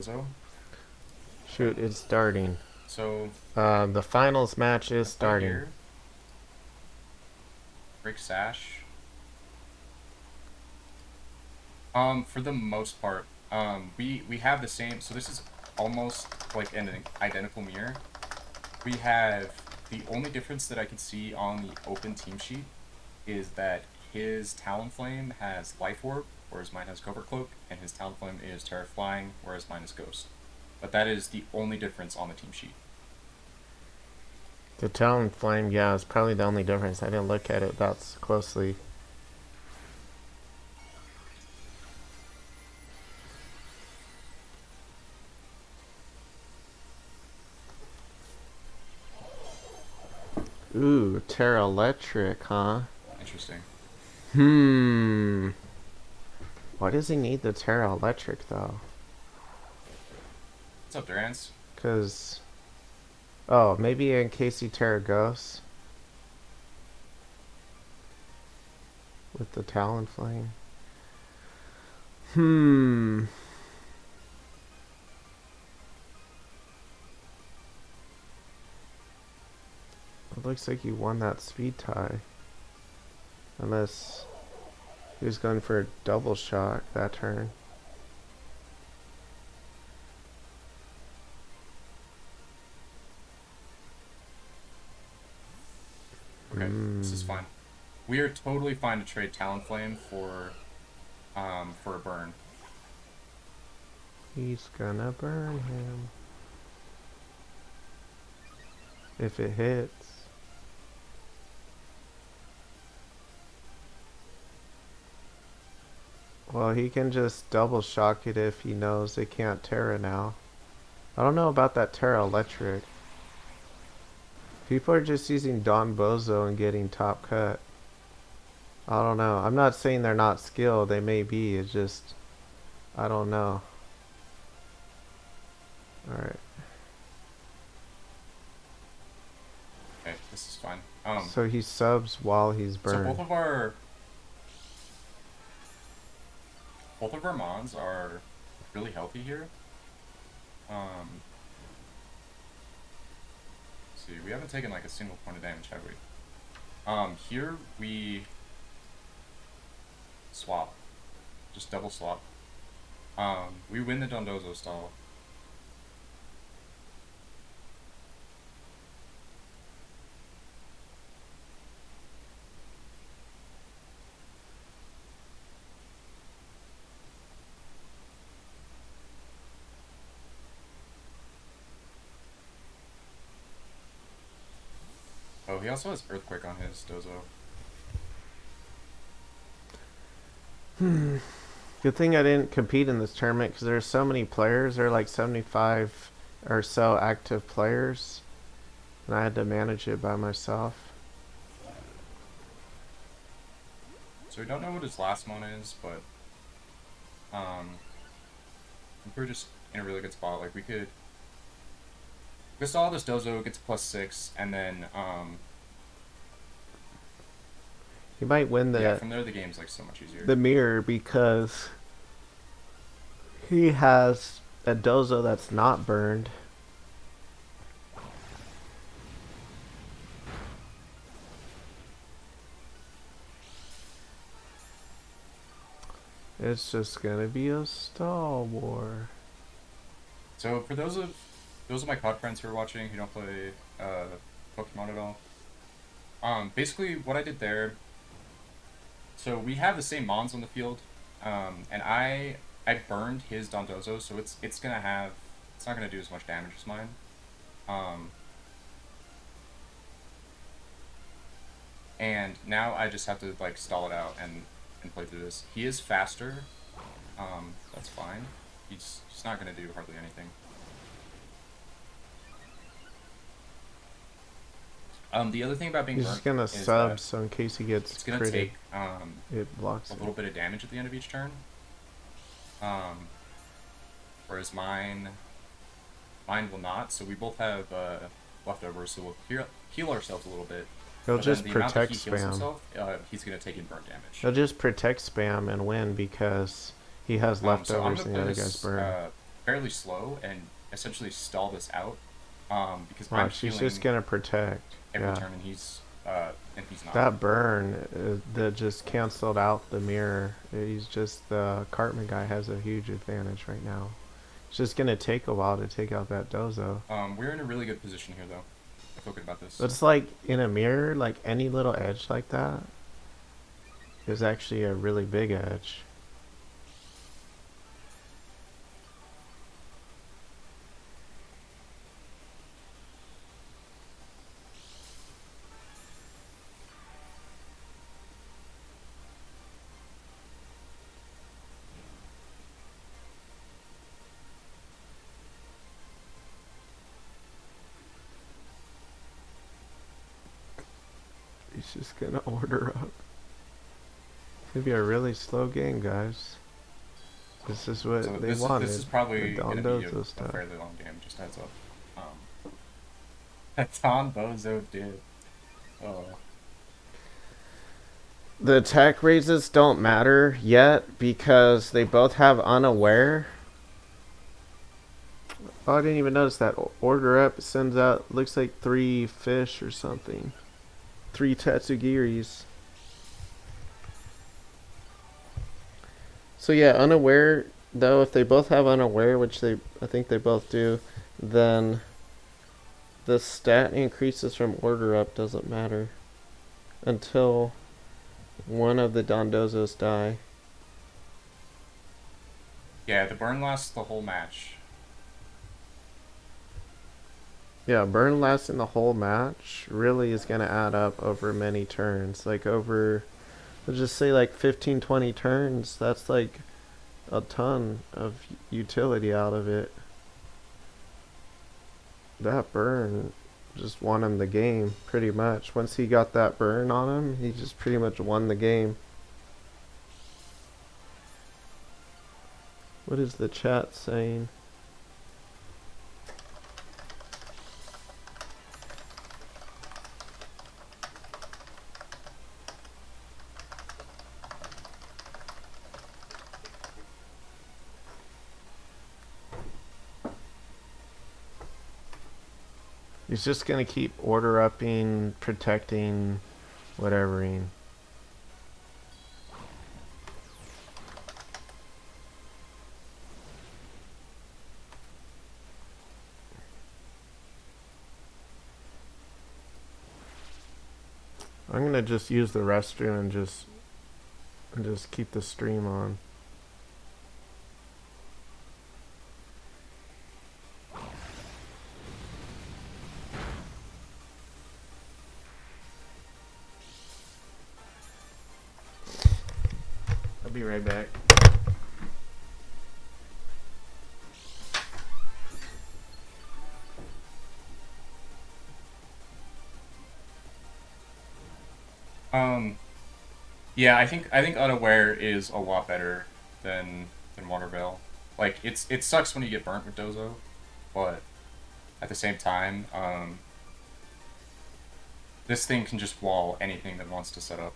So, Shoot, it's starting. so The finals match is play starting. here, break sash. For the most part, we have the same. So this is almost like an identical mirror. We have the only difference that I can see on the open team sheet is that his Talonflame has Life Orb, whereas mine has Covert Cloak, and his Talonflame is Terra Flying, whereas mine is Ghost. But that is the only difference on the team sheet. The Talon Flame, yeah, is probably the only difference. I didn't look at it that closely. Ooh, Terra Electric, huh? Interesting. Hmm. Why does he need the Terra Electric, though? What's up, Durance? Because... Oh, maybe in case he Terra Ghosts with the Talon Flame. Hmm. It looks like he won that speed tie. Unless he was going for a double shot that turn. Okay, this is fine. We are totally fine to trade Talonflame for a burn. He's gonna burn him. If it hits. Well, he can just double shock it if he knows it can't Terra now. I don't know about that Terra Electric. People are just using Don Bozo and getting top cut. I don't know. I'm not saying they're not skilled. They may be. It's just... I don't know. Alright. Okay, this is fine. So he subs while he's So burned. both of our mons are really healthy here. Um, let's see, we haven't taken like a single point of damage, have we? Here we swap, just double swap. We win the Dondozo stall. Oh, he also has Earthquake on his Dozo. Good thing I didn't compete in this tournament because there's so many players. There are like 75 or so active players. And I had to manage it by myself. So we don't know what his last mon is, but I think we're just in a really good spot. Like we could stall this Dozo, gets +6, and then He might win yeah, from there the game's like so much easier. the mirror because he has a dozo that's not burned. It's just gonna be a stall war. So for those of my COD friends who are watching who don't play Pokemon at all, basically what I did there. So we have the same mons on the field, and I burned his Dondozo, so it's not gonna do as much damage as mine. Um, and now I just have to like stall it out and play through this. He is faster. That's fine. He's not gonna do hardly anything. The other thing about being He's just burnt gonna is sub, that so in case he gets it's gonna critted, take it blocks a it. little bit of damage at the end of each turn. Um, whereas mine will not. So we both have leftovers, so we'll heal ourselves a little bit. He'll But then just the amount that protect he heals spam. himself, he's gonna take in burn damage. He'll just protect spam and win because he has So I'm leftovers gonna and the play other guy's this burn. fairly slow and essentially stall this out. Because Wow, I'm she's just healing gonna protect. every Yeah. turn and he's not. That burn that just canceled out the mirror. He's just the Cartman guy has a huge advantage right now. It's just gonna take a while to take out that dozo. We're in a really good position here though. I feel good about this. But it's like in a mirror, like any little edge like that is actually a really big edge. He's just gonna order up. It's gonna be a really slow game, guys. This is what So they wanted. this is probably The gonna Don be a stuff. fairly long game. Just heads up. Don Bozo did. Oh. The attack raises don't matter yet because they both have unaware. Oh, I didn't even notice that. Order up sends out, looks like 3 fish or something. 3 Tatsugiris. So yeah, unaware, though, if they both have unaware, which I think they both do, then the stat increases from order up doesn't matter until one of the Dondozos die. Yeah, the burn lasts the whole match. Yeah, burn lasting the whole match really is going to add up over many turns. Like over, let's just say like 15, 20 turns. That's like a ton of utility out of it. That burn just won him the game, pretty much. Once he got that burn on him, he just pretty much won the game. What is the chat saying? He's just gonna keep order upping, protecting, whatevering. I'm gonna just use the restroom and just keep the stream on. I'll be right back. Yeah, I think unaware is a lot better than Water Veil. Like it sucks when you get burnt with Dozo, but at the same time, this thing can just wall anything that wants to set up.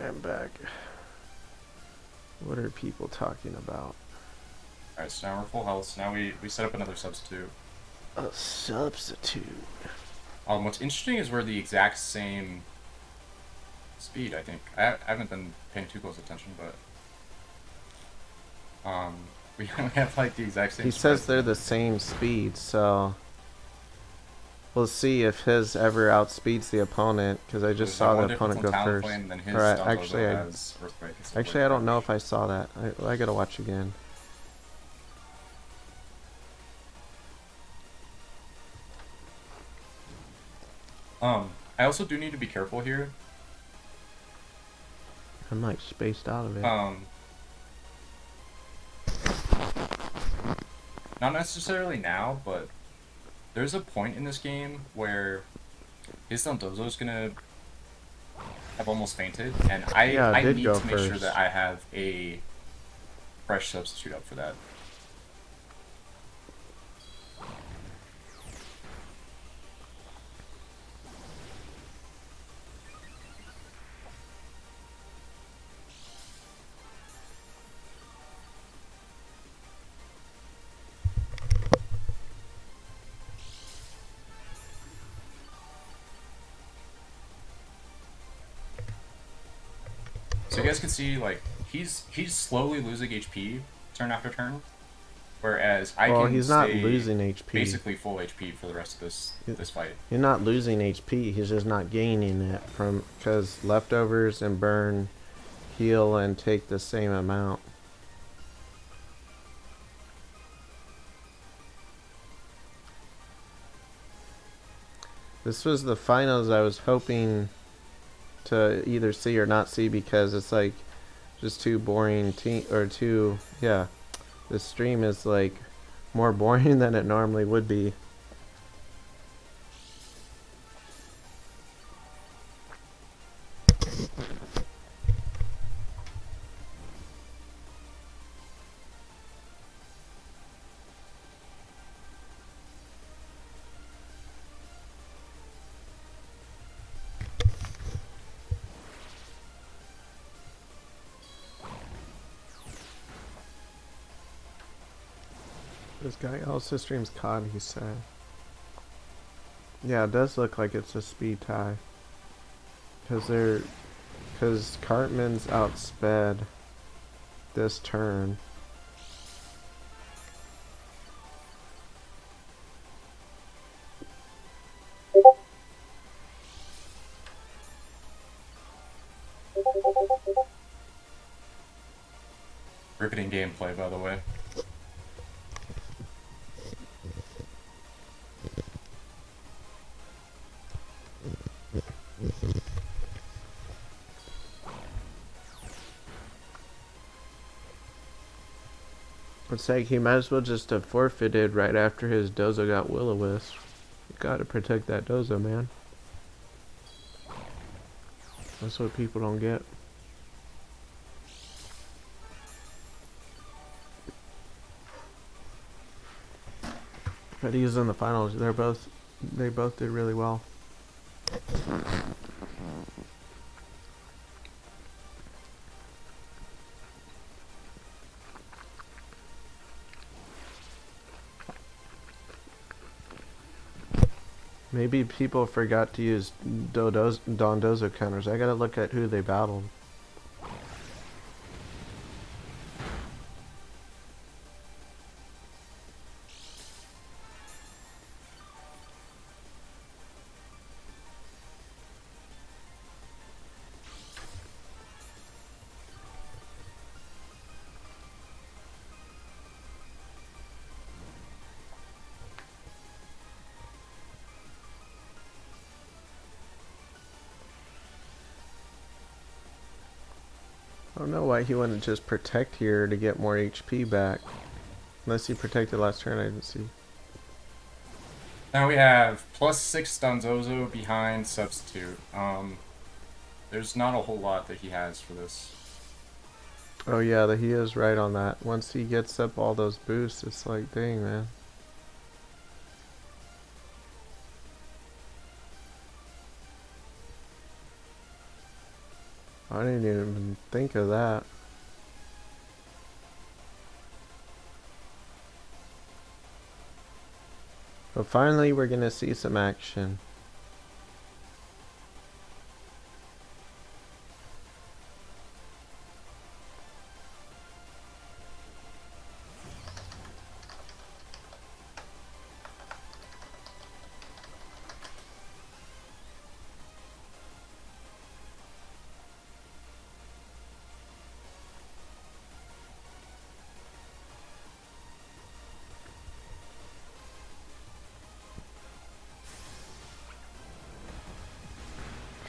I'm back. What are people talking about? Alright, so now we're full health. So now we set up another substitute. A substitute. What's interesting is we're the exact same speed, I think. I haven't been paying too close attention, but we have like the exact same. He says they're the same speed, so we'll see if his ever outspeeds the opponent. Because I just saw the opponent go first. Alright, actually, I don't know if I saw that. I gotta watch again. I also do need to be careful here. I'm like spaced out of it. Um, Not necessarily now, but there's a point in this game where his Dondozo's gonna have almost fainted, and I Yeah, it I did need go to make sure that first. I have a fresh substitute up for that. So you guys can see like he's slowly losing HP turn after turn, whereas I Well, can he's not stay losing HP. basically full HP for the rest of this fight. He's not losing HP. He's just not gaining it from because leftovers and burn heal and take the same amount. This was the finals I was hoping to either see or not see because it's like just too boring or too yeah. This stream is like more boring than it normally would be. This guy also streams COD, he said. Yeah, it does look like it's a speed tie. Because Cartman's outsped this turn. Riveting gameplay, by the way. It's like he might as well just have forfeited right after his Dozo got Will-O-Wisp. You gotta protect that Dozo, man. That's what people don't get. But he's in the finals. They both did really well. Maybe people forgot to use Dondozo counters. I gotta look at who they battled. I don't know why he wouldn't just protect here to get more HP back. Unless he protected last turn, I didn't see. Now we have +6 Donzozo behind substitute. There's not a whole lot that he has for this. Oh yeah, he is right on that. Once he gets up all those boosts, it's like, dang, man. I didn't even think of that. But finally, we're gonna see some action.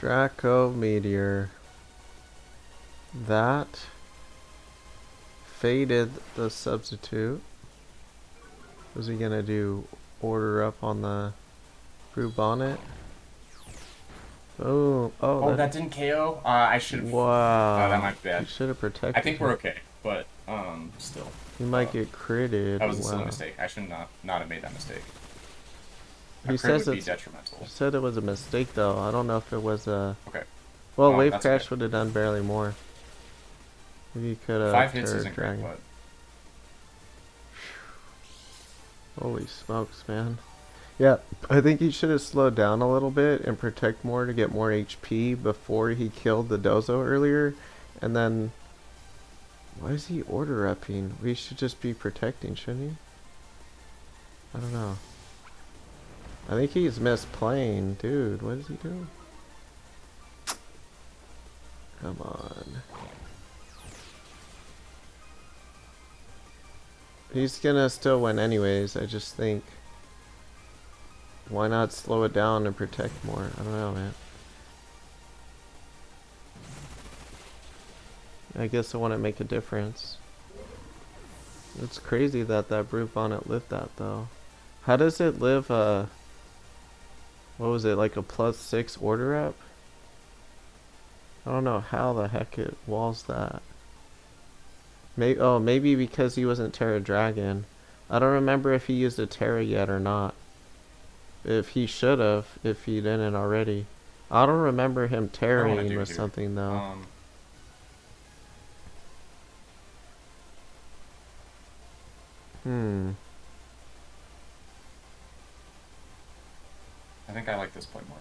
Draco Meteor. That faded the substitute. Was he gonna do order up on the brew bonnet? Oh, Oh, that didn't KO? I should have... wow. that might be You bad. should have protected. I think we're okay, but, still. He might get critted. That was a wow. silly mistake. I should not have made that mistake. He A crit says would be it's detrimental. He said it was a mistake though. I don't know if it was a. Okay. Well, wave that's crash okay. would have done barely more. Maybe you could have. 5 hits isn't great, but... Holy smokes, man. Yeah, I think he should have slowed down a little bit and protect more to get more HP before he killed the dozo earlier. And then... Why is he order upping? We should just be protecting, shouldn't he? I don't know. I think he's misplaying. Dude, what is he doing? Come on. He's gonna still win anyways. I just think... Why not slow it down and protect more? I don't know, man. I guess it wouldn't make a difference. It's crazy that that brute bonnet lived that, though. How does it live, what was it, like a +6 order up? I don't know how the heck it walls that. Maybe because he wasn't Terra Dragon. I don't remember if he used a Terra yet or not. If he should have, if he didn't already. I don't remember him terraing with something though. I think I like this play more.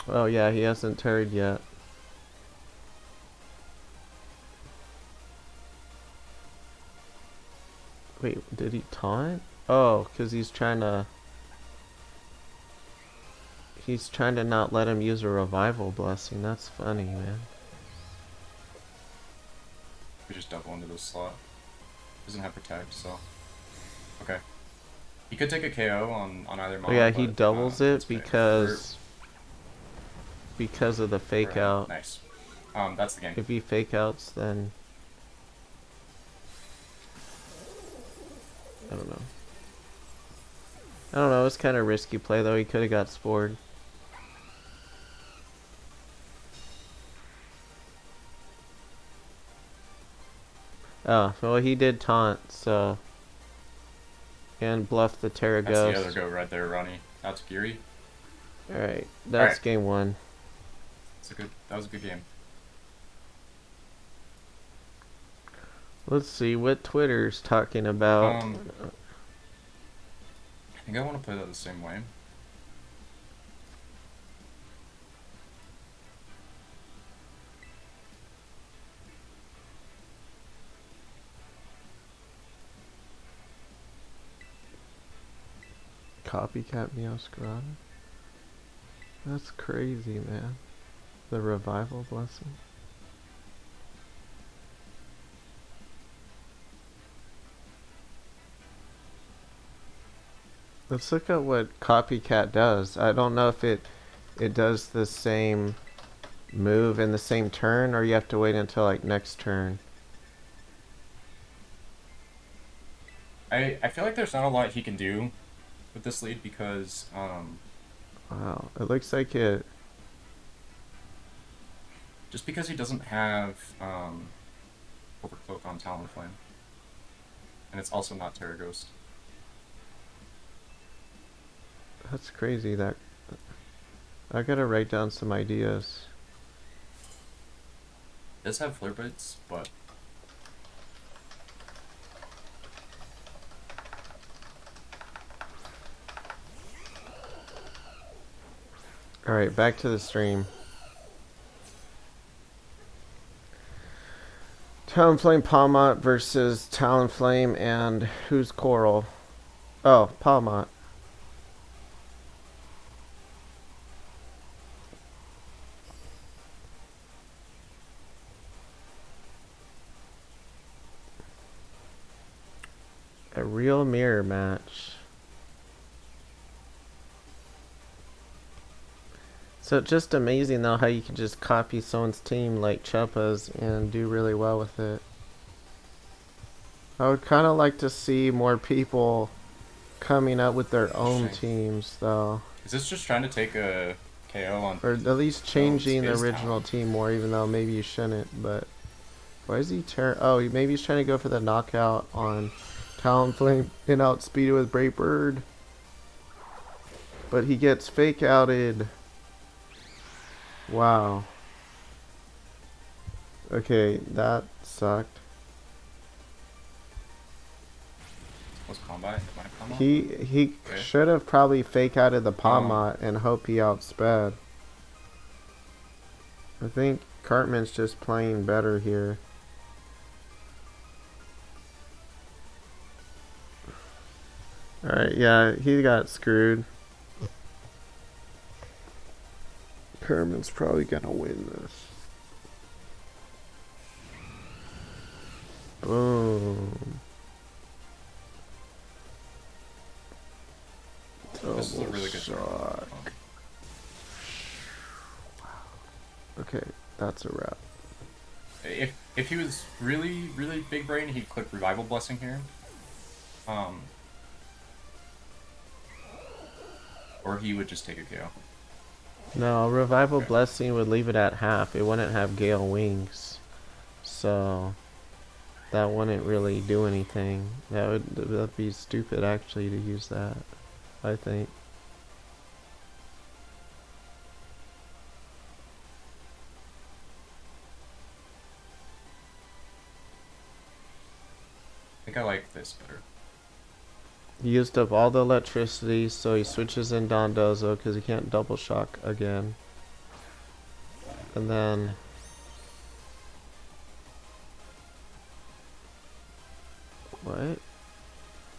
Oh yeah, he hasn't terried yet. Wait, did he taunt? Oh, because he's trying to... He's trying to not let him use a revival blessing. That's funny, man. We just double into this slot. Doesn't have protect, so... Okay. He could take a KO on either mod. Oh yeah, he doubles it because... Because of the fake out. Nice. That's the game. If he fake outs, then... I don't know. I don't know, it's kind of risky play though. He could have got spored. Oh, well he did taunt, so... And bluff the Terra Ghost. That's the other go right there, Ronnie. That's Geary. Alright, that's game one. That was a good game. Let's see what Twitter's talking about. I think I want to play that the same way. Copycat Meowscarada? That's crazy, man. The revival blessing. Let's look at what Copycat does. I don't know if it does the same move in the same turn, or you have to wait until like next turn. I feel like there's not a lot he can do with this lead because Wow, it looks like it. Just because he doesn't have Overcloak on Talonflame. And it's also not Terra Ghost. That's crazy. That I gotta write down some ideas. It does have Flare Blades, but Alright, back to the stream. Talonflame Palmot versus Talonflame and who's Coral? Oh, Palmot. Real mirror match. So it's just amazing though how you can just copy someone's team like Chuppa's and do really well with it. I would kind of like to see more people coming up with their own teams though. Is this just trying to take a KO on? Or at least changing the original team more, even though maybe you shouldn't. But why is he oh, maybe he's trying to go for the knockout on Talonflame and outspeed it with Brave Bird. But he gets fake outed. Wow. Okay, that sucked. Was combat? He should have probably fake outed the Palmot and hope he outsped. I think Cartman's just playing better here. Alright, yeah, he got screwed. Cartman's probably gonna win this. Boom. This is a really good shot. Okay, that's a wrap. If he was really big brain, he'd click Revival Blessing here. Or he would just take a KO. No, Revival Blessing would leave it at half. It wouldn't have Gale Wings. So that wouldn't really do anything. That'd be stupid actually to use that, I think. I think I like this better. He used up all the electricity, so he switches in Dondozo because he can't double shock again. And then what?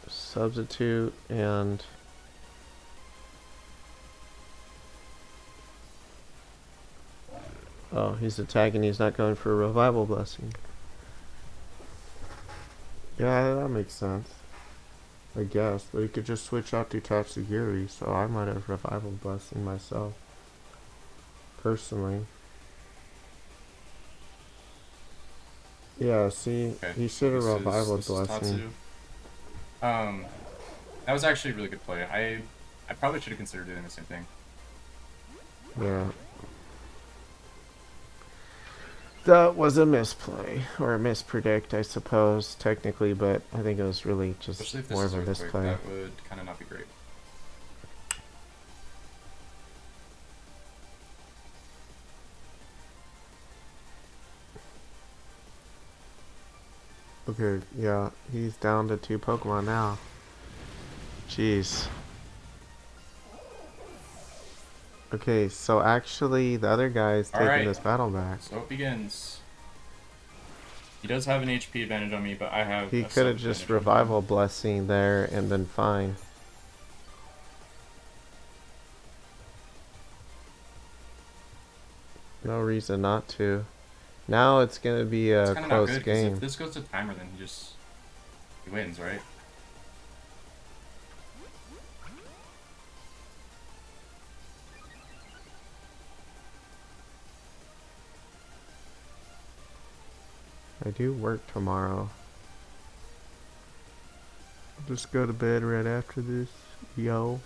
Substitute and oh, he's attacking. He's not going for a Revival Blessing. Yeah, that makes sense. I guess, but he could just switch out to Tatsugiri, so I might have Revival Blessing myself. Personally. Yeah, see, he should have Revival Blessing. That was actually a really good play. I probably should have considered doing the same thing. Yeah. That was a misplay, or a mispredict, I suppose, technically, but I think it was really just more of a misplay. That would kind of not be great. Okay, yeah, he's down to 2 Pokemon now. Jeez. Okay, so actually the other guy's taking this battle back. So it begins. He does have an HP advantage on me, but I have. He could have just Revival Blessing there and been fine. No reason not to. Now it's gonna be a close game. If this goes to timer, then he wins, right? I do work tomorrow. I'll just go to bed right after this, yo.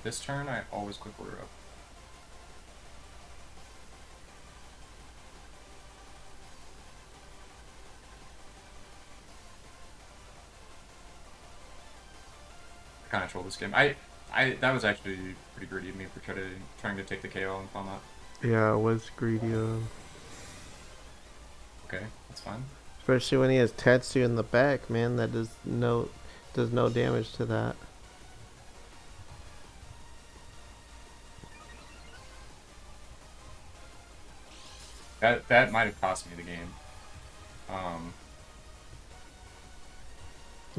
This turn I always click order up. I kind of trolled this game. That was actually pretty greedy of me for trying to take the KO on Palmot. Yeah, it was greedy. Okay, that's fine. Especially when he has Tetsu in the back, man. That does no damage to that. That might have cost me the game.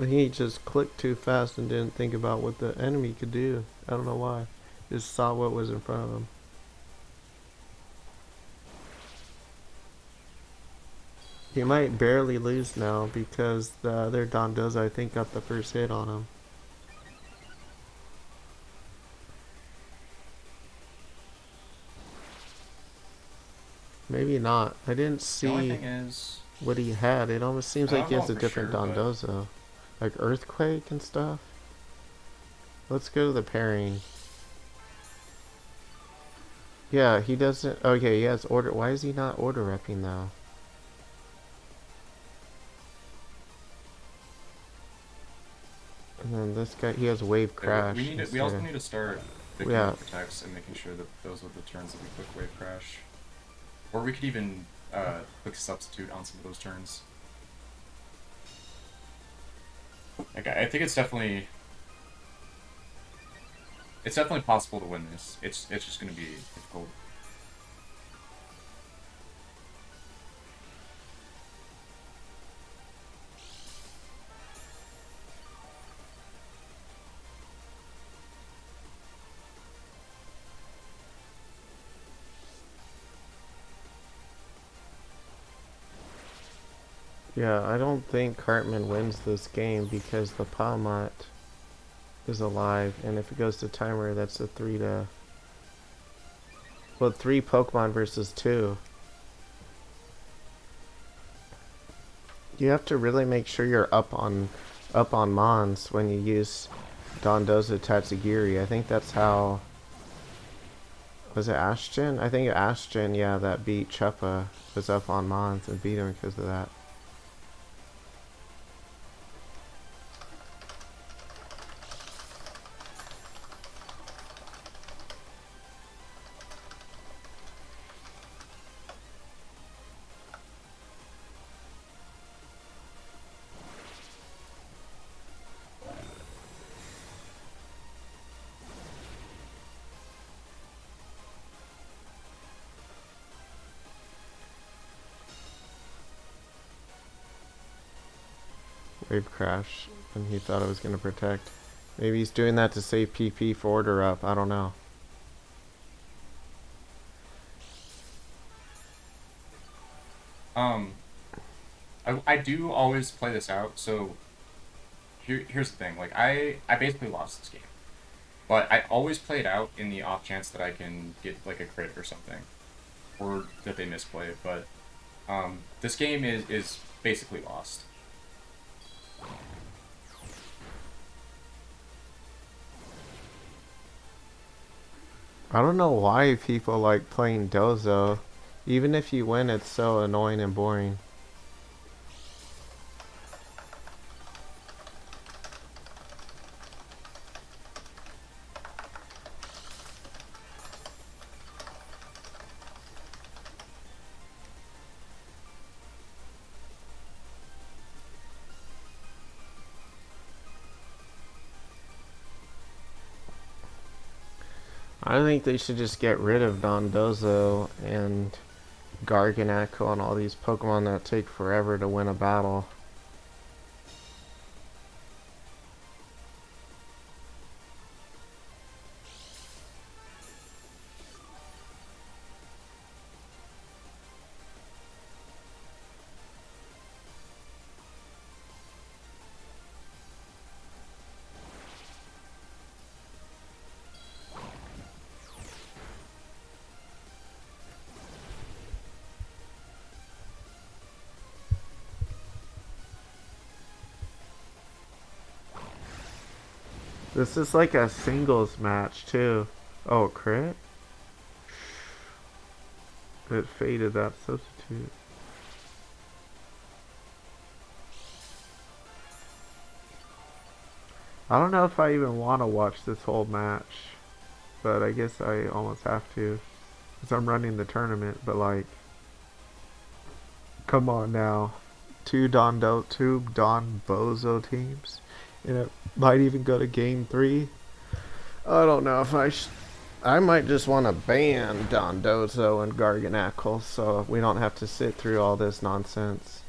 He just clicked too fast and didn't think about what the enemy could do. I don't know why. Just saw what was in front of him. He might barely lose now because the other Dondozo, I think, got the first hit on him. Maybe not. I didn't The only see thing is, what he had. It almost seems I like don't he know has a for different sure, but Dondozo. Like Earthquake and stuff. Let's go to the pairing. Yeah, he doesn't. Okay, he has order. Why is he not order repping though? And then this guy, he has Wave we Crash need it. We instead also of. need to start picking Yeah, up protects and making sure that those are the turns that we quick wave crash, or we could even quick substitute on some of those turns. Like I think it's definitely possible to win this. It's just going to be difficult. yeah. I don't think Cartman wins this game because the Palmot is alive, and if it goes to timer, that's a 3 to. Well, 3 Pokemon versus 2. You have to really make sure you're up on Mons when you use Dondozo Tatsugiri. I think that's how. Was it Ashton? I think Ashton, yeah, that beat Chuppa was up on Mons and beat him because of that. Wave Crash, and he thought it was going to protect. Maybe he's doing that to save PP for order up. I don't know. Um, I do always play this out. So here's the thing. Like I basically lost this game, but I always play it out in the off chance that I can get like a crit or something, or that they misplay it. But this game is basically lost. I don't know why people like playing Dozo. Even if you win, it's so annoying and boring. I think they should just get rid of Dondozo and Garganacl and all these Pokemon that take forever to win a battle. This is like a singles match too. Oh, crit? It faded that substitute. I don't know if I even want to watch this whole match, but I guess I almost have to. Because I'm running the tournament, but like, come on now. Two Don Bozo teams. And it might even go to game 3. I don't know if I might just want to ban Dondozo and Garganacl so we don't have to sit through all this nonsense.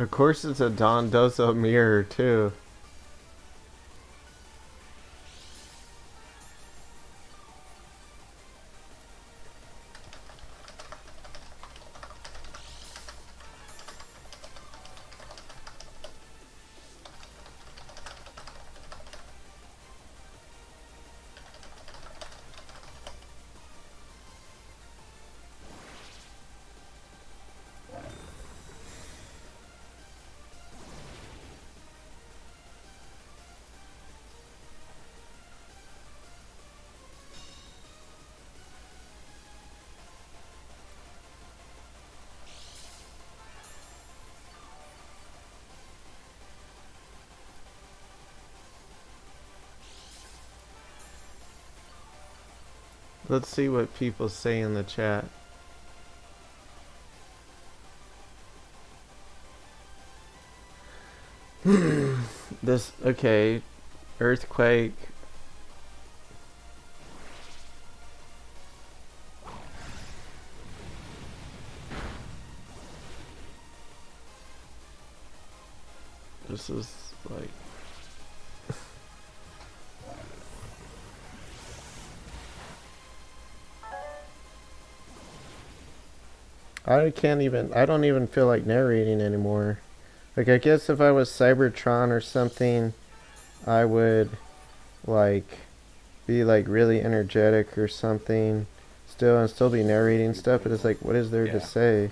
Of course, it's a Don Dozo mirror too. Let's see what people say in the chat. This, okay, earthquake. This is like, I don't even feel like narrating anymore. Like, I guess if I was Cybertron or something, I would, like, be, like, really energetic or something still and still be narrating stuff, but it's like, what is there to say?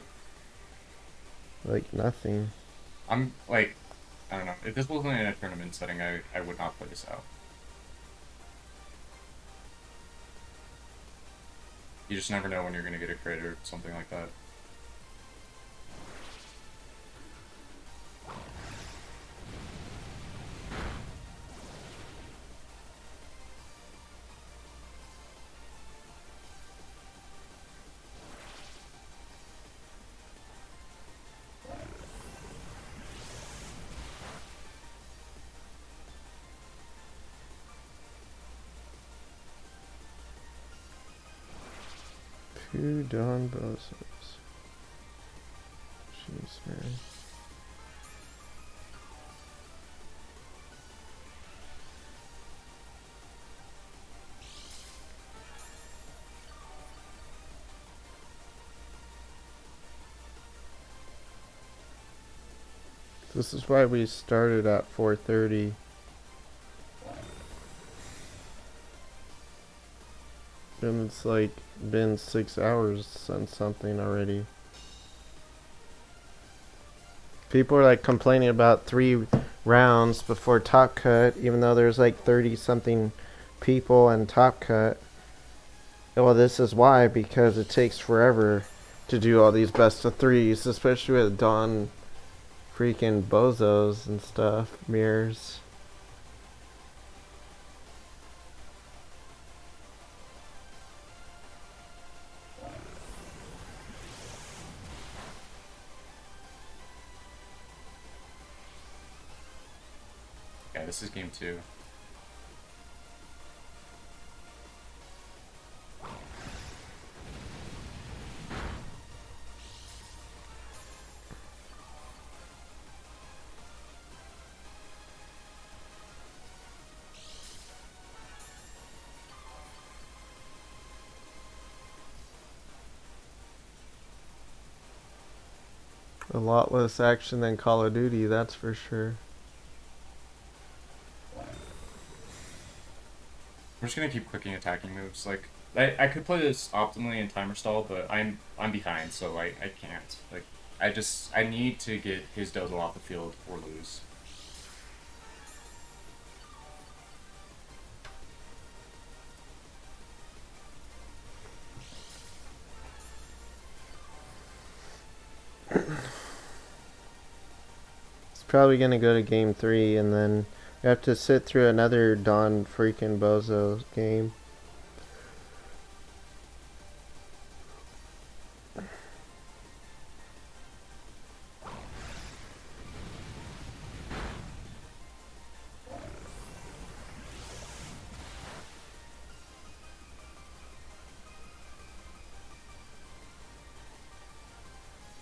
Like, nothing. I'm like, I don't know. If this wasn't in a tournament setting, I would not play this out. You just never know when you're gonna get a crit or something like that. Two Don Bozos. Jeez, man. This is why we started at 4:30. And it's like been 6 hours and something already. People are like complaining about 3 rounds before Top Cut, even though there's like 30 something people in Top Cut. Well, this is why, because it takes forever to do all these best of threes, especially with Don freaking bozos and stuff, mirrors. Yeah, this is game 2. A lot less action than Call of Duty, that's for sure. I'm just gonna keep clicking attacking moves. Like, I could play this optimally in timer stall, but I'm behind, so I can't. Like, I need to get his dozo off the field or lose. It's probably gonna go to game 3, and then we have to sit through another Don freaking Bozo game.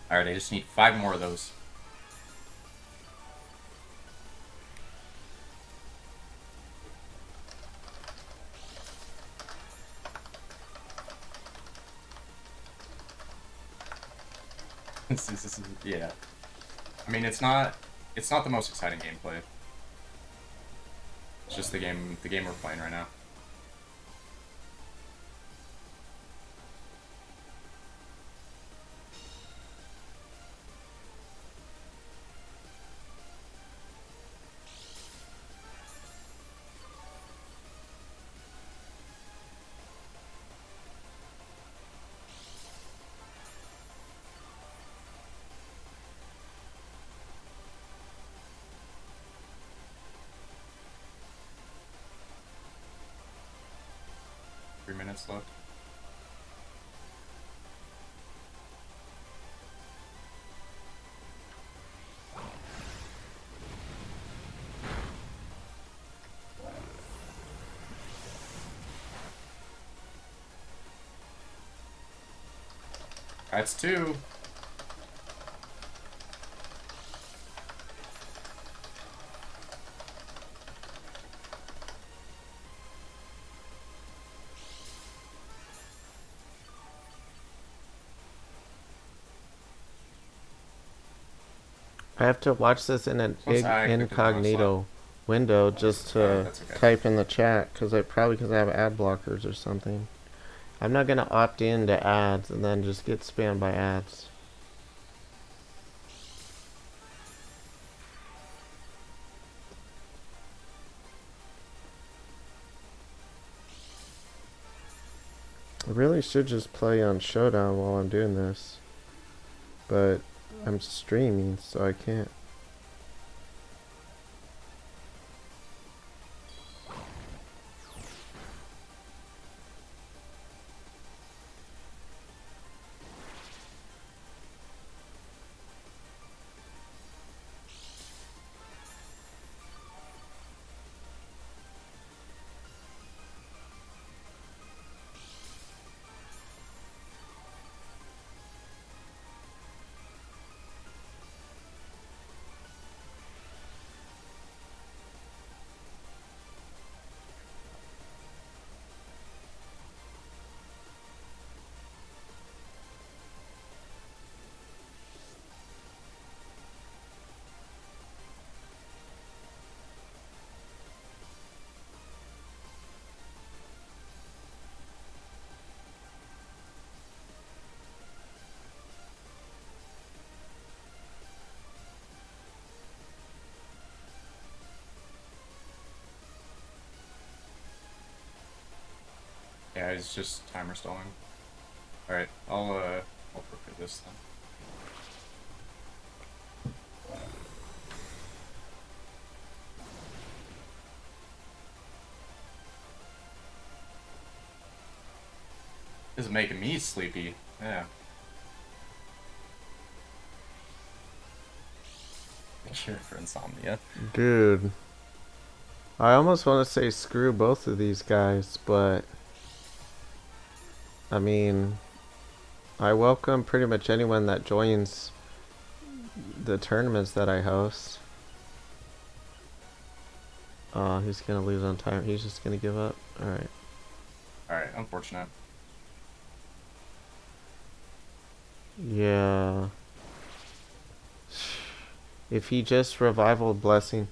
Alright, I just need 5 more of those. Yeah. I mean, it's not the most exciting gameplay. It's just the game we're playing right now. 3 minutes left. That's two. I have to watch this in an Once I clicked the draw slot. incognito window just to That's okay. type in the chat because probably because I have ad blockers or something. I'm not gonna opt in to ads and then just get spammed by ads. I really should just play on Showdown while I'm doing this, but I'm streaming, so I can't. Yeah, it's just timer stalling. Alright, I'll prepare this then. This is making me sleepy. Yeah. Cure for insomnia. Dude. I almost want to say screw both of these guys, but I mean, I welcome pretty much anyone that joins the tournaments that I host. Oh, he's gonna lose on time. He's just gonna give up. Alright. Alright, unfortunate. Yeah. If he just revival blessing.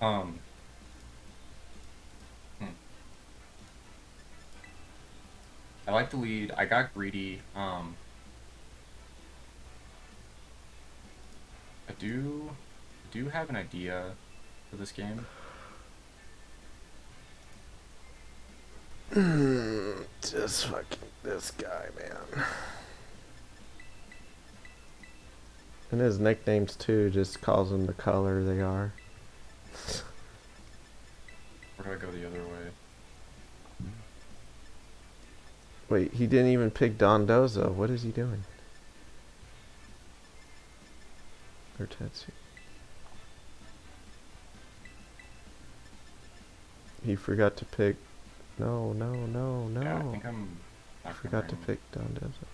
Um. I like the lead. I got greedy. I do have an idea for this game. Just fucking this guy, man. And his nicknames too just calls them the color they are. Or do I go the other way? Wait, he didn't even pick Don Dozo. What is he doing? Or Tetsu. he forgot to pick. No, no, no, Yeah, I no. think I'm I not forgot to remembering. pick Dondozo.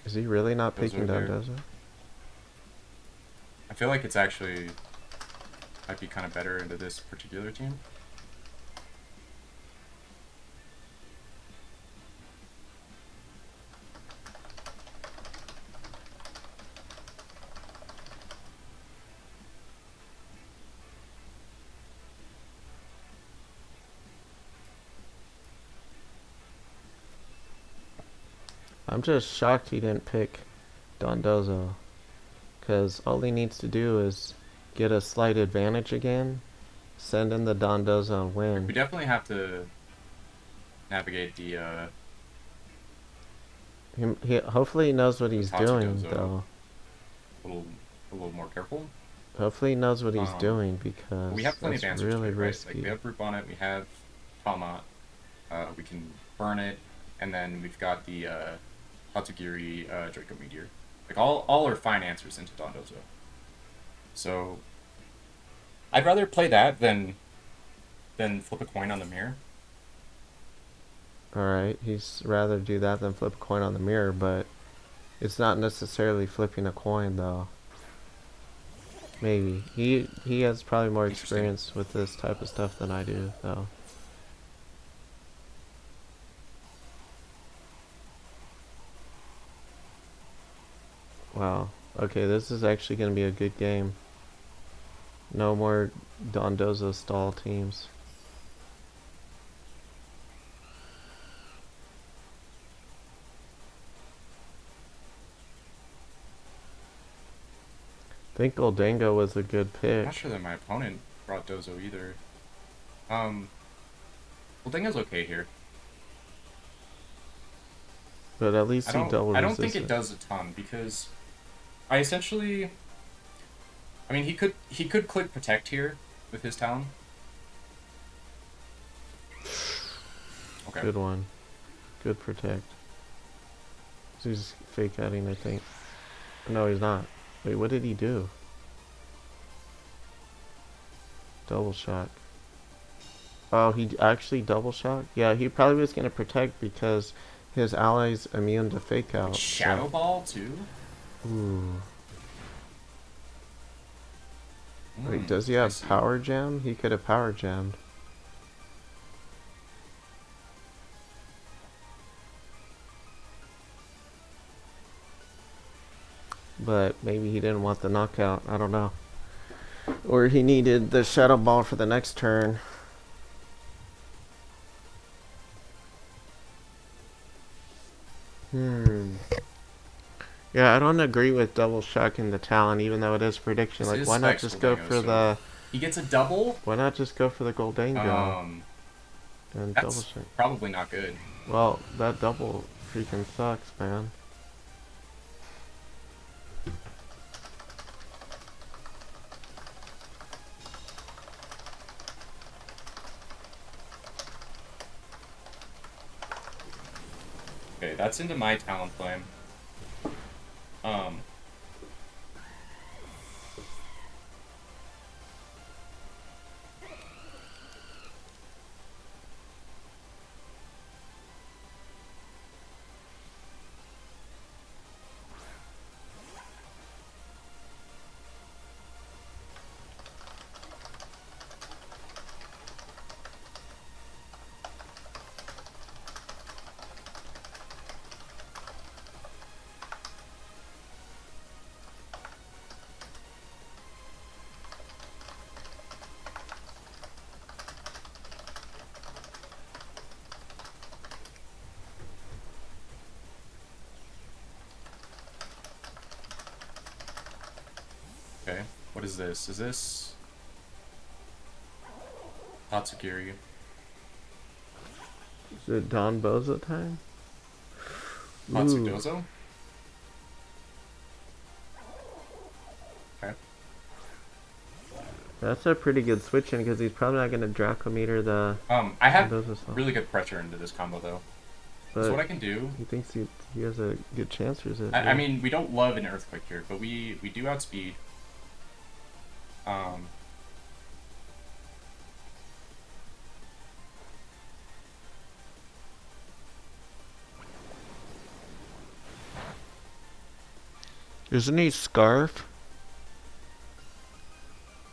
Is he Put really not picking Dozo here. Dondozo? I feel like it's actually might be kind of better into this particular team. I'm just shocked he didn't pick Dondozo. Because all he needs to do is get a slight advantage again, send in the Dondozo and Like, we win. definitely have to navigate Hopefully he knows what the he's Tatsu doing, Dozo though. a little more careful. Hopefully he knows what he's Um, doing but we because have plenty of that's answers to really it, right? Like we risky. have Brute Bonnet, we have Palmat, we can burn it, and then we've got the Tatsugiri Draco Meteor. Like all are fine answers into Dondozo. So I'd rather play that than flip a coin on the mirror. Alright, he's rather do that than flip a coin on the mirror, but it's not necessarily flipping a coin, though. Maybe. He has probably more Interesting. experience with this type of stuff than I do, though. Wow. Okay, this is actually going to be a good game. No more Dondozo stall teams. I think Goldango was a good I'm not pick. sure that my opponent brought Dozo either. Um, well, Dingo's okay here. But at least he double I don't think it resisted. does a ton because I essentially, I mean, he could click protect here with his talon. Okay. Good one. Good protect. He's fake outing, I think. No, he's not. Wait, what did he do? Double shock. Oh, he actually double shock? Yeah, he probably was going to protect because his ally's immune to fake With out. Shadow Ball too. Ooh. Wait, does he I have see. power jam? He could have power jammed. But maybe he didn't want the knockout. I don't know. Or he needed the shadow ball for the next turn. Hmm. Yeah, I don't agree with double shocking the talent, even though it is prediction. This Like, is why not Specs just go Goldango, for so the? he gets a double. Why not just go for the Goldango Um, and double that's shock? probably not good. Well, that double freaking sucks, man. Okay, that's into my talon flame. Um, okay, what is this? Is this Tatsugiri? Is it Don Bozo time? Ooh. Tatsudozo? Okay. That's a pretty good switch in because he's probably not going to Draco meter the I have Bozo stuff. really good pressure into this combo though. So But what I can do, he thinks he has a good chance, or is it? I mean, we don't love an earthquake here, but we do outspeed. Um, Isn't he Scarf?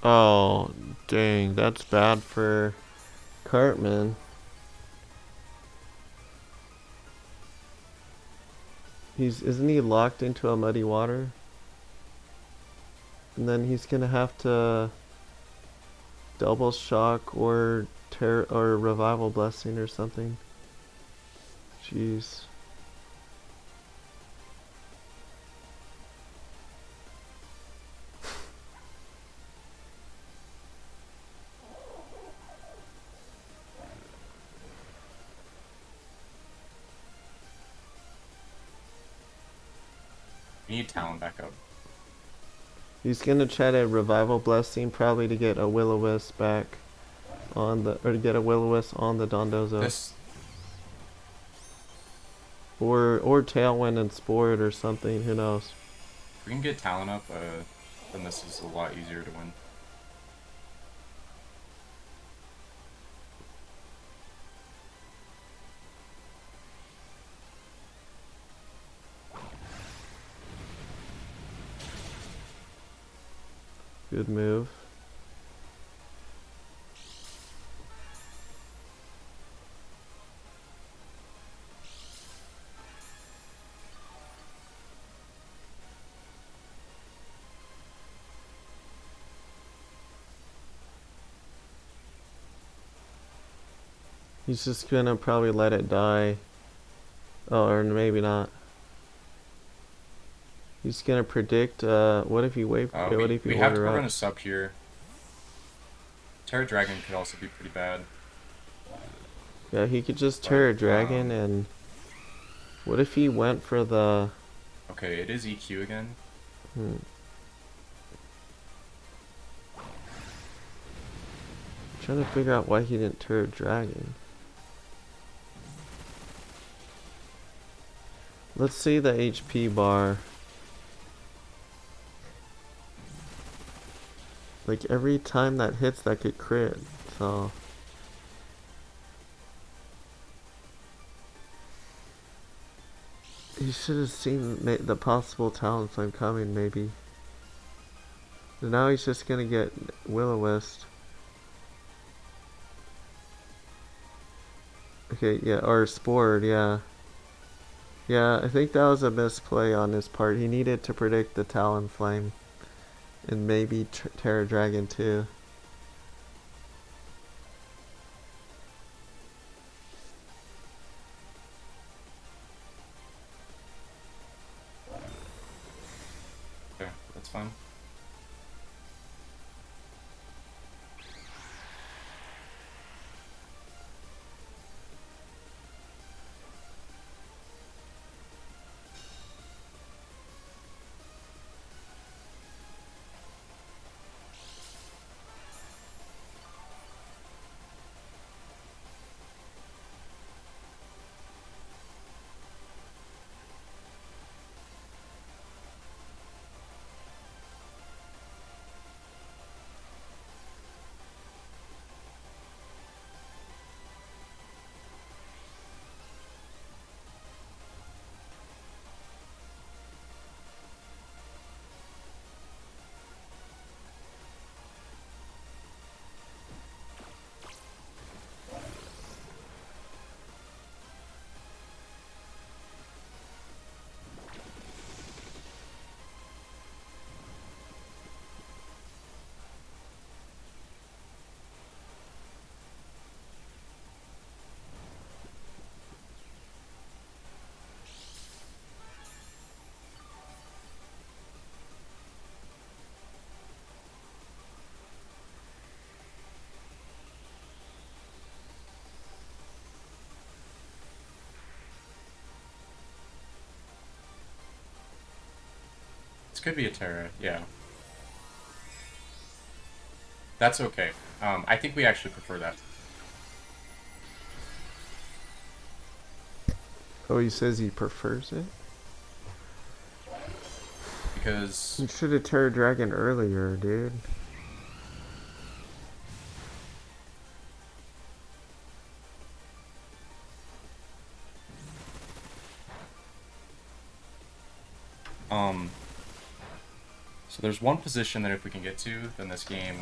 Oh, dang, that's bad for Cartman. Isn't he locked into a muddy water? And then he's gonna have to double shock or revival blessing or something. Jeez. We need Talon back up. He's gonna try to revival blessing probably to get a will-o-wisp back on the, or to get a will-o-wisp on the Dondozo. This Or Tailwind and Spore it or something, who knows. if we can get Talon up, then this is a lot easier to win. Good move. He's just gonna probably let it die. Oh, or maybe not. He's gonna predict, what if he wave, what if he we have to order run up? a sub here. Terra Dragon could also be pretty bad. Yeah, he could just Terra Dragon and... What if he went for the... Okay, it is EQ again. Trying to figure out why he didn't Terra Dragon. Let's see the HP bar. Like every time that hits, that could crit. So he should have seen the possible talent flame coming, maybe. And now he's just gonna get will-o-wisp. Okay, yeah, or spored, yeah. Yeah, I think that was a misplay on his part. He needed to predict the Talonflame. And maybe Terra Dragon too. Okay, that's fine. This could be a Terra, yeah. That's okay. I think we actually prefer that. Oh, he says he prefers it? Because... You should have Terra Dragon earlier, dude. So there's one position that if we can get to, then this game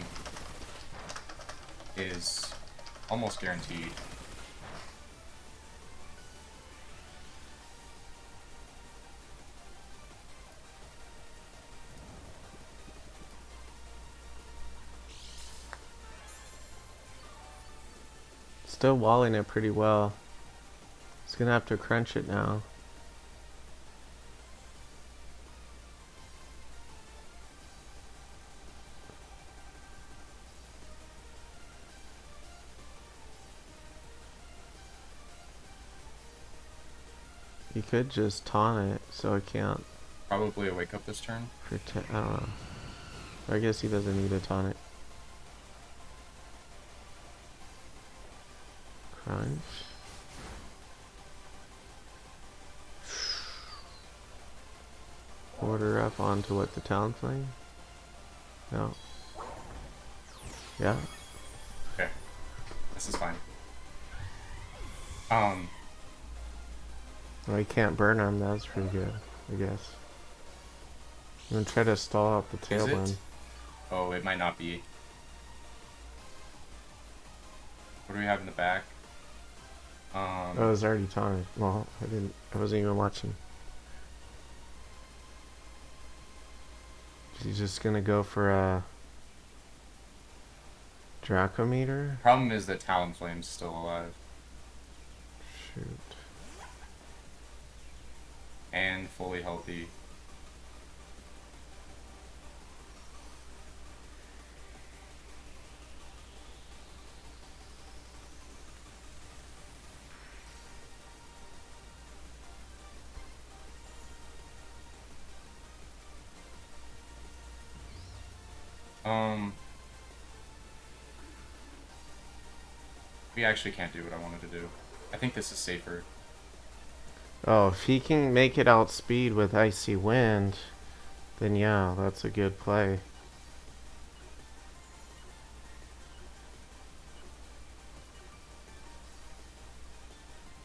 is almost guaranteed. Still walling it pretty well. He's gonna have to crunch it now. He could just taunt it, so it can't. Probably a wake up this turn. I don't know. I guess he doesn't need to taunt it. Crunch. Order up onto what, the talent flame? No. Yeah. Okay. This is fine. Well, he can't burn him. That was pretty good, I guess. I'm gonna try to stall out the tailwind. Oh, it might not be. What do we have in the back? Oh, it was already taunted. Well, I wasn't even watching. He's just gonna go for a Dracometer? Problem is that Talonflame's still alive. Shoot. And fully healthy. We actually can't do what I wanted to do. I think this is safer. Oh, if he can make it outspeed with Icy Wind, then yeah, that's a good play.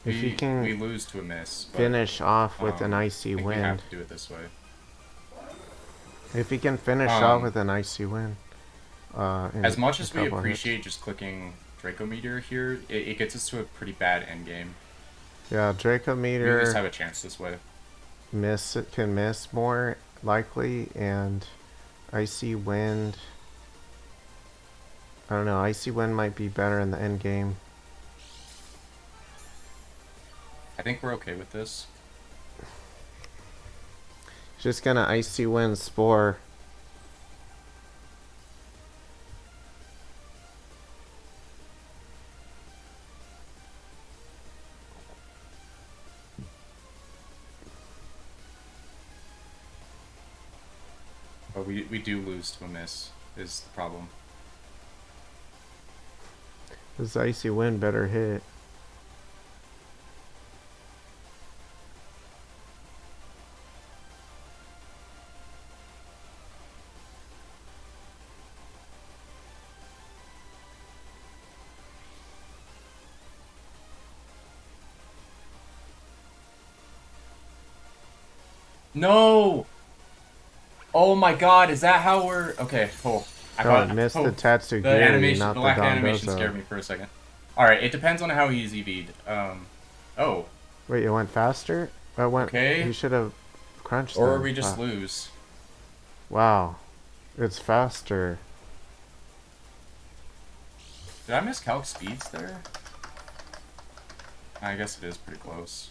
If he can we lose to a miss. But, finish off with an Icy I think Wind. we have to do it this way. If he can finish off with an Icy Wind. As much as we appreciate just clicking Dracometer here, it gets us to a pretty bad endgame. Yeah, Dracometer. We just have a chance this way. Can miss more likely, and Icy Wind. I don't know. Icy Wind might be better in the end game. I think we're okay with this. Just gonna Icy Wind Spore. But we do lose to a miss, is the problem. This Icy Wind better hit. No! Oh my god, is that how we're... Okay, cool. I missed the Tatsugiri, the animation, not the the lack of animation Dondozo. scared me for a second. Alright, it depends on how he's EV'd. Oh. Wait, it went faster? It went, Okay. You should have crunched Or them. we just lose. Wow. It's faster. Did I miscalc speeds there? I guess it is pretty close.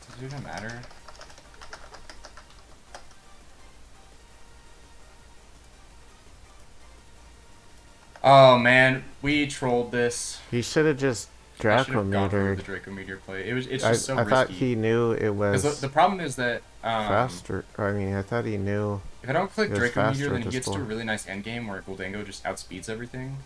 Does it even matter? Oh man, we trolled this. He should have just Dracometered. The Dracometer play. It's just so risky. I thought he knew it was the problem is that faster. I mean, I thought he knew. If I don't click Dracometer, then he gets to a spore. really nice endgame where Goldango just outspeeds everything.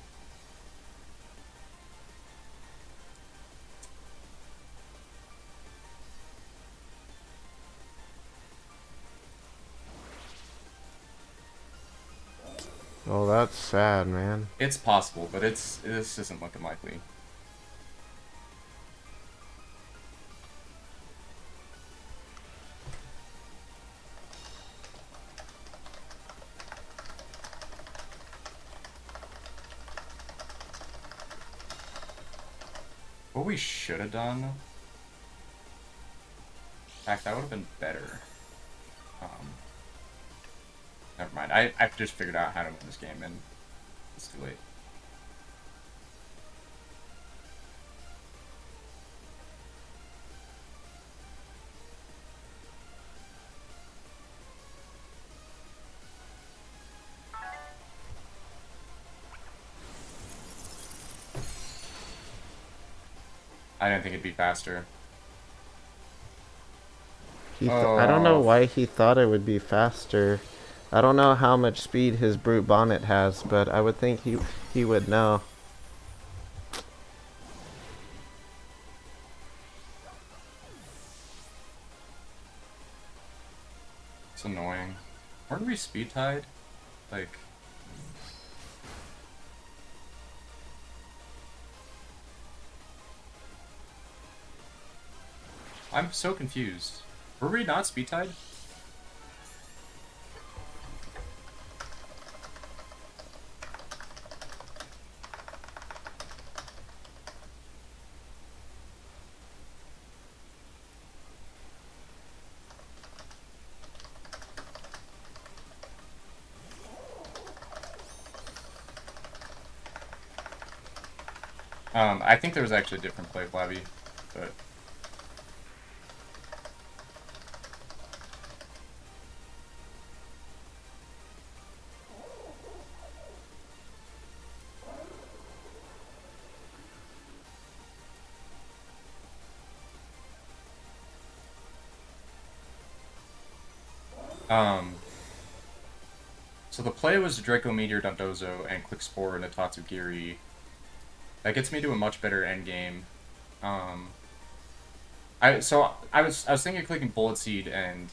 Oh, that's sad, man. It's possible, but this isn't looking likely. What we should have done. In fact, that would have been better. Um, Never mind. I've just figured out how to win this game, and it's too late. I didn't think it'd be faster. I don't know Oh, why he thought it would be faster. I don't know how much speed his brute bonnet has, but I would think he would know. it's annoying. Weren't we speed tied? Like, I'm so confused. Were we not speed tied? I think there was actually a different play, Flabby, but so the play was Draco Meteor Dondozo and Quick Spore Natatsu Giri. That gets me to a much better end game. Um, I was thinking of clicking Bullet Seed and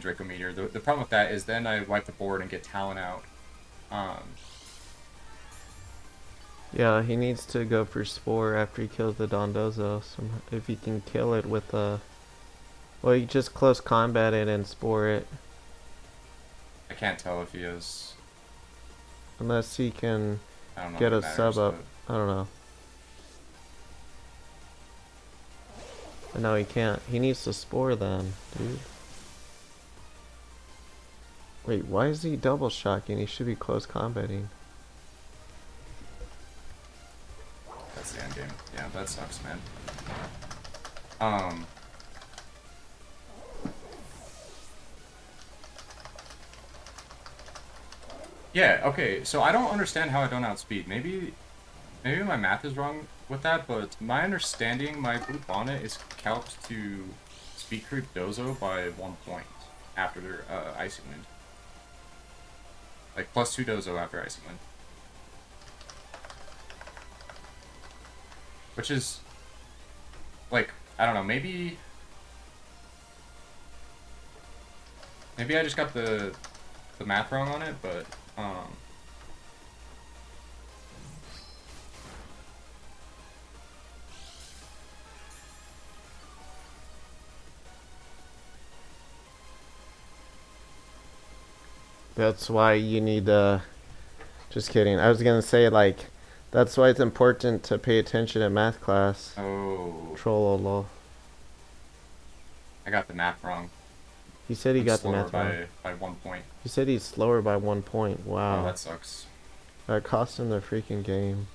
Draco Meteor. The problem with that is then I wipe the board and get Talon out. Um, Yeah, he needs to go for Spore after he kills the Dondozo. If he can kill it with a... Well, you just close combat it and Spore it. I can't tell if he is. Unless he can I don't know get if a it matters, sub up. but I don't know. But no, he can't. He needs to Spore then, dude. Wait, why is he double shocking? He should be close combating. that's the end game. Yeah, that sucks, man. Um, yeah, okay. So I don't understand how I don't outspeed. Maybe my math is wrong with that, but my understanding, my blue bonnet is calced to speed creep Dozo by 1 point after Icy Wind. Like +2 Dozo after Icy Wind. Which is, like, I don't know, maybe I just got the math wrong on it, but, That's why you need just kidding. I was gonna say, like, that's why it's important to pay attention in math class. oh, Trollolo. I got the math wrong. He said he I'm got the slower math wrong. by 1 point. He said he's slower by 1 point. Oh, Wow. that sucks. That cost him the freaking game.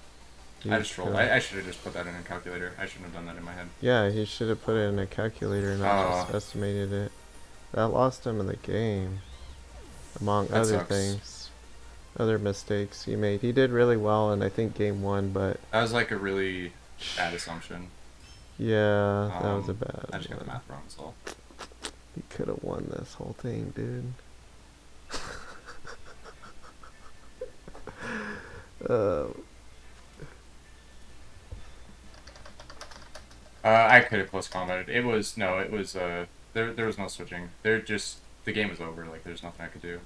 I just trolled. I should have just put that in a calculator. I shouldn't have done that in my head. Yeah, he should have put it in a calculator, not just Oh. estimated it. That lost him in the game, among That other sucks. things. Other mistakes he made. He did really well in, I think, game one, but That was like a really bad assumption. yeah, that was a I just got the bad one. math wrong, so. He could have won this whole thing, dude. uh, I could have close combated. It was no, it was there was no switching. The game was over. Like there's nothing I could do.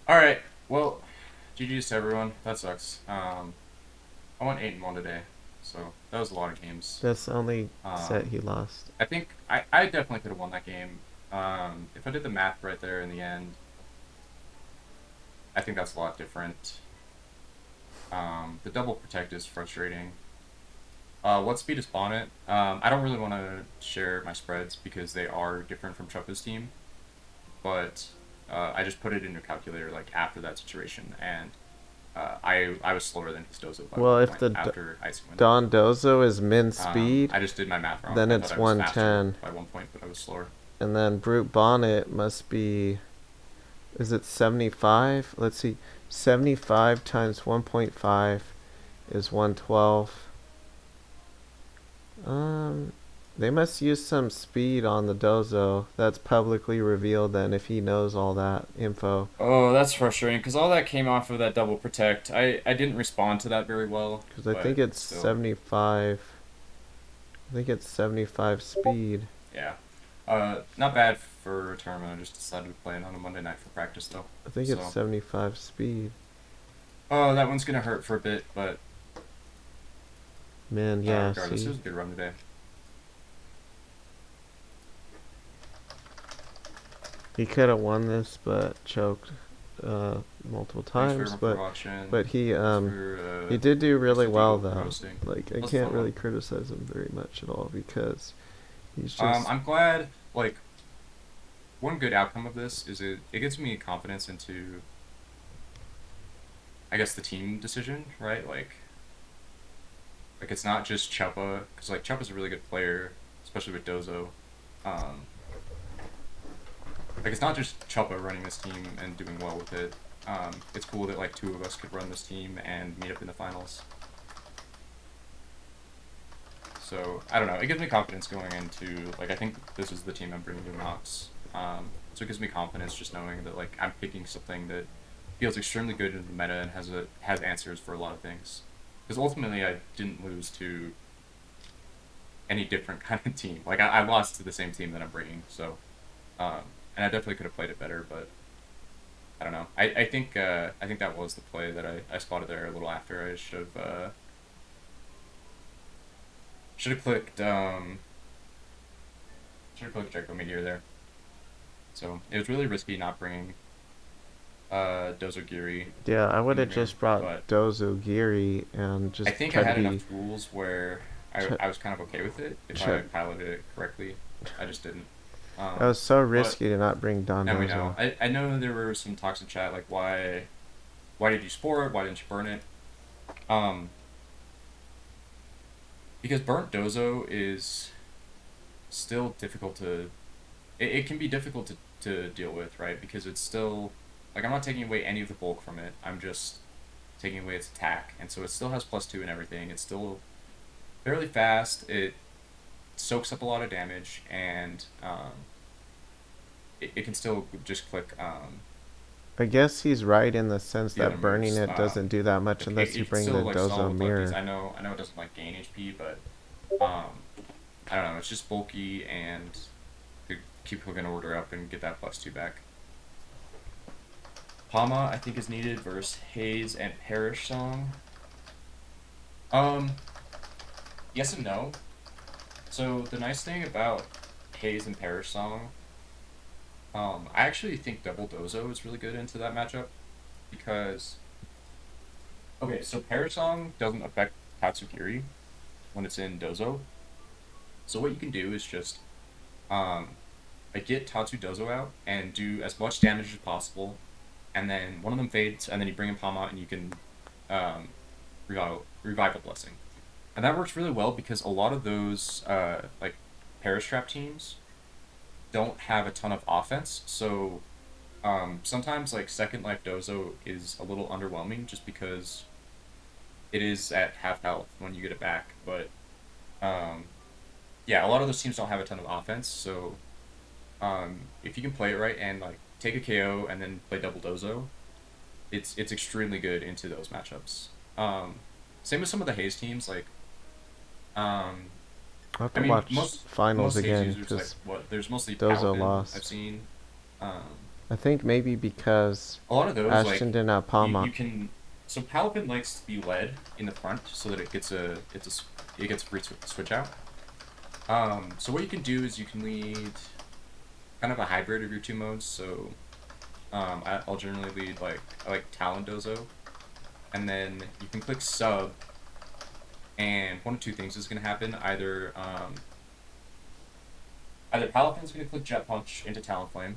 All right. Well, GG's to everyone. That sucks. I went 8-1 today, so that was a lot of games. That's the only set Um, he lost. I think I definitely could have won that game. If I did the math right there in the end, I think that's a lot different. The double protect is frustrating. What speed is Bonnet? I don't really want to share my spreads because they are different from Chuppa's team, but I just put it into a calculator like after that situation, and I was slower than his Dozo by Well, one if point the after icing win. Don Dozo is min speed, I just did my math wrong. then I thought it's I was faster 110. by 1 point, but I was slower. And then Brute Bonnet must be. Is it 75? Let's see. 75 times 1.5 is 112. Um, they must use some speed on the Dozo. That's publicly revealed then if he knows all that info. Oh, that's frustrating because all that came off of that double protect. I didn't respond to that very well, Because I think but it's still, 75. I think it's 75 speed. yeah. Not bad for a tournament. I just decided to play it on a Monday night for practice though. I think it's So, 75 speed. oh, that one's gonna hurt for a bit, but Man, yeah, regardless, it see. was a good run today. He could have won this, but choked multiple Thanks for times. everyone for watching. But Thanks he did do really for well Beagle for though. hosting. Like I That's a can't fun really one. criticize him very much at all because he's just I'm glad. Like, one good outcome of this is it gives me confidence into, I guess, the team decision, right? Like it's not just Chuppa, because like Chuppa's a really good player, especially with Dozo. Um, like it's not just Chuppa running this team and doing well with it. It's cool that like two of us could run this team and meet up in the finals. So I don't know. It gives me confidence going into like I think this is the team I'm bringing to Knox. So it gives me confidence just knowing that like I'm picking something that feels extremely good in the meta and has answers for a lot of things. Because ultimately I didn't lose to any different kind of team. Like I lost to the same team that I'm bringing. So um, and I definitely could have played it better, but I don't know. I think that was the play that I spotted there a little after. I should have clicked Draco Meteor there. So it was really risky not bringing Dozogiri yeah. I would in have here, just brought but Dozo Giri and I just think I try to had be enough tools where try, I was kind of okay with it if I try, piloted it correctly. I just didn't. that was so But risky to not bring Don now we know. Dozo. I know there were some talks in chat like why did you spore it? Why didn't you burn it? Um, because burnt Dozo is still difficult to. It can be difficult to deal with, right? Because it's still like I'm not taking away any of the bulk from it. I'm just taking away its attack, and so it still has +2 and everything. It's still fairly fast. It soaks up a lot of damage, and it can still just click I guess he's right in the sense the other that burning moves. it doesn't do that much unless you It can bring still the like stall Dozo with lefties. mirror. I know it doesn't like gain HP, but I don't know. It's just bulky and could keep hooking order up and get that +2 back. Pama, I think, is needed versus Haze and Perish Song. Um, yes and no. So the nice thing about Haze and Perish Song, I actually think Double Dozo is really good into that matchup because okay, so Perish Song doesn't affect Tatsugiri when it's in Dozo. So what you can do is just um, like get Tatsu Dozo out and do as much damage as possible, and then one of them fades, and then you bring in Palm out, and you can um, revival blessing, and that works really well because a lot of those like Perish Trap teams don't have a ton of offense, so sometimes like Second Life Dozo is a little underwhelming just because it is at half health when you get it back, but um, yeah, a lot of those teams don't have a ton of offense, so if you can play it right and like take a KO and then play double dozo, it's extremely good into those matchups. Same with some of the Haze teams, like um, I'll have I to mean watch finals most Haze again users like because what there's mostly Dozo Paladin I've lost. seen. Um, I think maybe because A lot of those, Ashton like, didn't have you Palma. can. So Palpin likes to be led in the front so that it gets a free switch out. So what you can do is you can lead kind of a hybrid of your two modes. So I'll generally lead like I like Talondozo, and then you can click sub, and one of two things is going to happen. Either Palpin's going to click Jet Punch into Talonflame,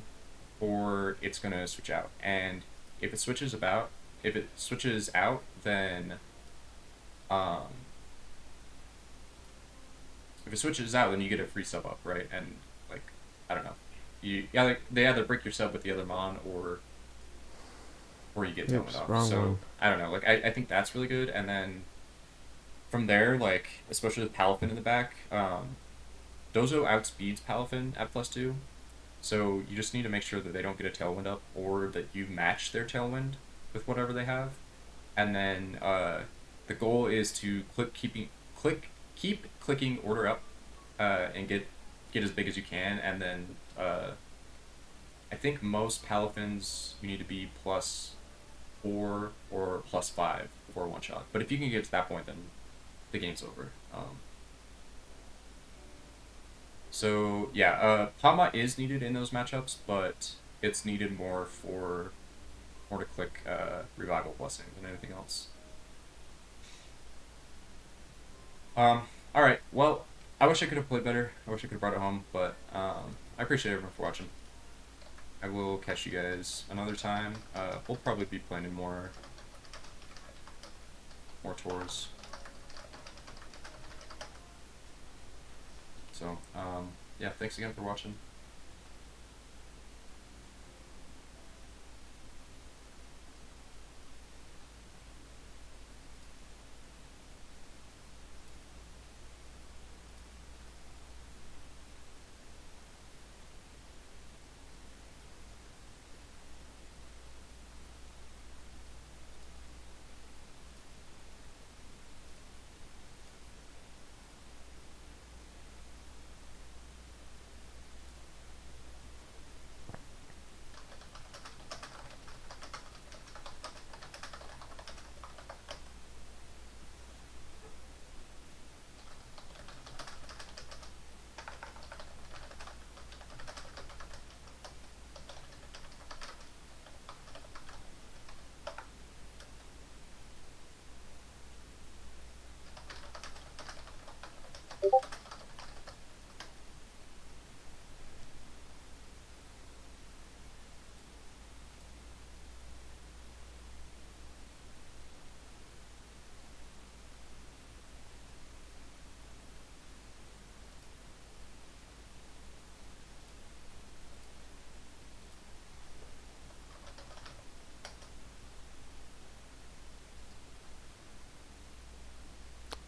or it's going to switch out. And if it switches out, then um, if it switches out, then you get a free sub up, right? And like I don't know, they either break your sub with the other mon, or you get tailwind Oops, off. wrong So one. I don't know, like I think that's really good. And then from there, like especially with Palafin in the back, Dozo outspeeds Palafin at +2. So you just need to make sure that they don't get a tailwind up, or that you match their tailwind with whatever they have. And then the goal is to keep clicking order up, and get as big as you can. And then I think most Palafins you need to be +4 or +5 for one shot. But if you can get to that point, then the game's over. So yeah, Pama is needed in those matchups, but it's needed more to click Revival Blessing than anything else. All right. Well, I wish I could have played better. I wish I could have brought it home, but I appreciate everyone for watching. I will catch you guys another time. We'll probably be planning more tours. So yeah, thanks again for watching.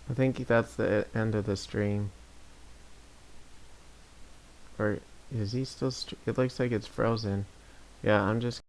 I think that's the end of the stream. Or is he still? It looks like it's frozen. Yeah, I'm just